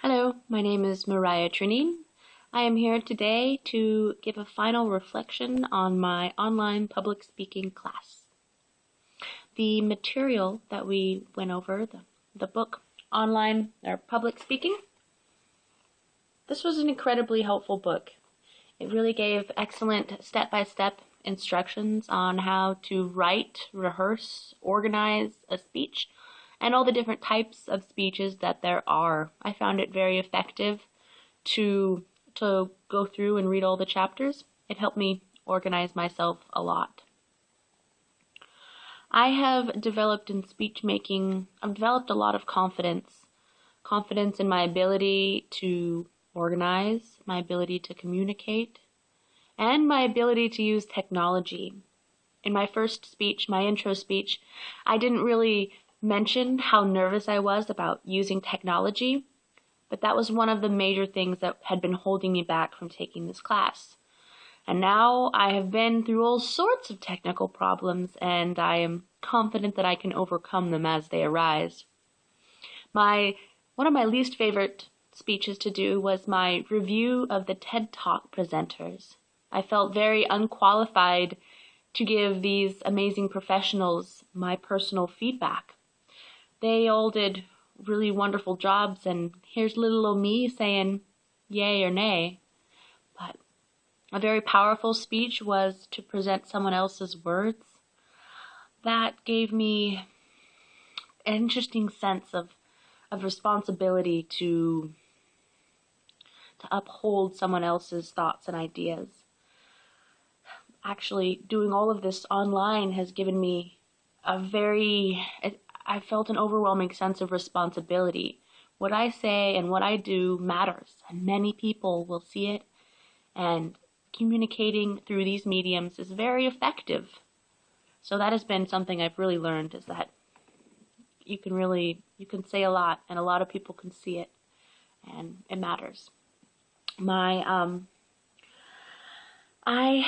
Hello, my name is Mariah Trineen. I am here today to give a final reflection on my online public speaking class. The material that we went over, the book Online or Public Speaking, this was an incredibly helpful book. It really gave excellent step-by-step instructions on how to write, rehearse, organize a speech, and all the different types of speeches that there are. I found it very effective to go through and read all the chapters. It helped me organize myself a lot. I have developed in speech making, I've developed a lot of confidence in my ability to organize, my ability to communicate, and my ability to use technology. In my first speech, my intro speech, I didn't really mention how nervous I was about using technology, but that was one of the major things that had been holding me back from taking this class. And now I have been through all sorts of technical problems, and I am confident that I can overcome them as they arise. One of my least favorite speeches to do was my review of the TED Talk presenters. I felt very unqualified to give these amazing professionals my personal feedback. They all did really wonderful jobs, and here's little old me saying yay or nay. But a very powerful speech was to present someone else's words. That gave me an interesting sense of responsibility to uphold someone else's thoughts and ideas. Actually, doing all of this online has given me I felt an overwhelming sense of responsibility. What I say and what I do matters, and many people will see it, and communicating through these mediums is very effective. So that has been something I've really learned, is that you can say a lot, and a lot of people can see it, and it matters. I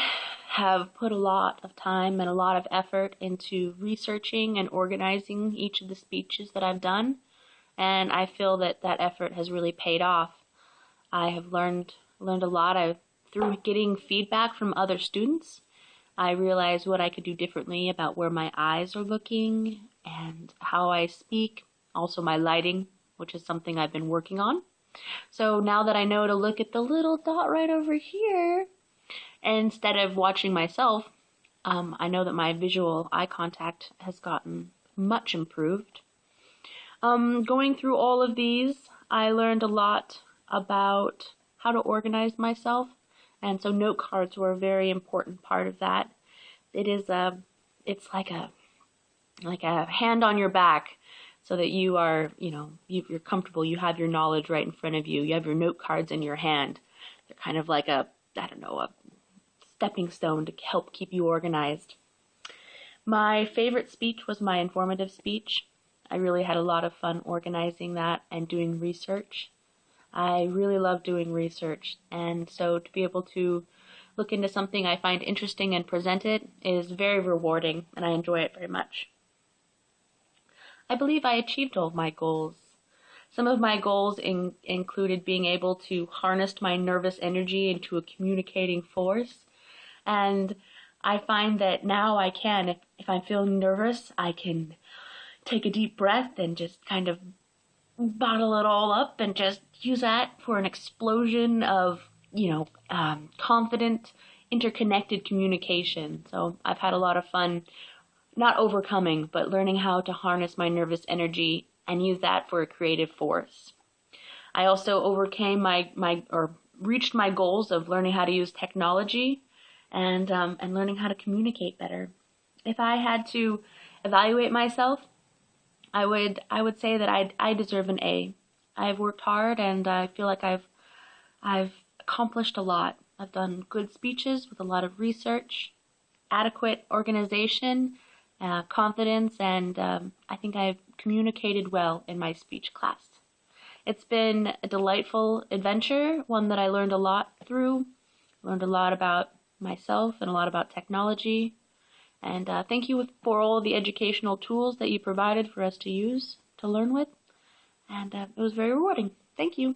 have put a lot of time and a lot of effort into researching and organizing each of the speeches that I've done, and I feel that that effort has really paid off. I have learned a lot. Through getting feedback from other students, I realized what I could do differently about where my eyes are looking and how I speak, also my lighting, which is something I've been working on. So now that I know to look at the little dot right over here, instead of watching myself, I know that my visual eye contact has gotten much improved. Going through all of these, I learned a lot about how to organize myself, and so note cards were a very important part of that. It's like a hand on your back, so that you are, you're comfortable. You have your knowledge right in front of you. You have your note cards in your hand. They're kind of like a stepping stone to help keep you organized. My favorite speech was my informative speech. I really had a lot of fun organizing that and doing research. I really love doing research, and so to be able to look into something I find interesting and present it is very rewarding, and I enjoy it very much. I believe I achieved all of my goals. Some of my goals included being able to harness my nervous energy into a communicating force. And I find that now I can, if I'm feeling nervous, I can take a deep breath and just kind of bottle it all up and just use that for an explosion of, confident, interconnected communication. So I've had a lot of fun, not overcoming, but learning how to harness my nervous energy and use that for a creative force. I also overcame reached my goals of learning how to use technology and learning how to communicate better. If I had to evaluate myself, I would say that I deserve an A. I've worked hard, and I feel like I've accomplished a lot. I've done good speeches with a lot of research, adequate organization, confidence, and I think I've communicated well in my speech class. It's been a delightful adventure, one that I learned a lot through, learned a lot about myself and a lot about technology. And thank you for all the educational tools that you provided for us to use, to learn with. and it was very rewarding. Thank you.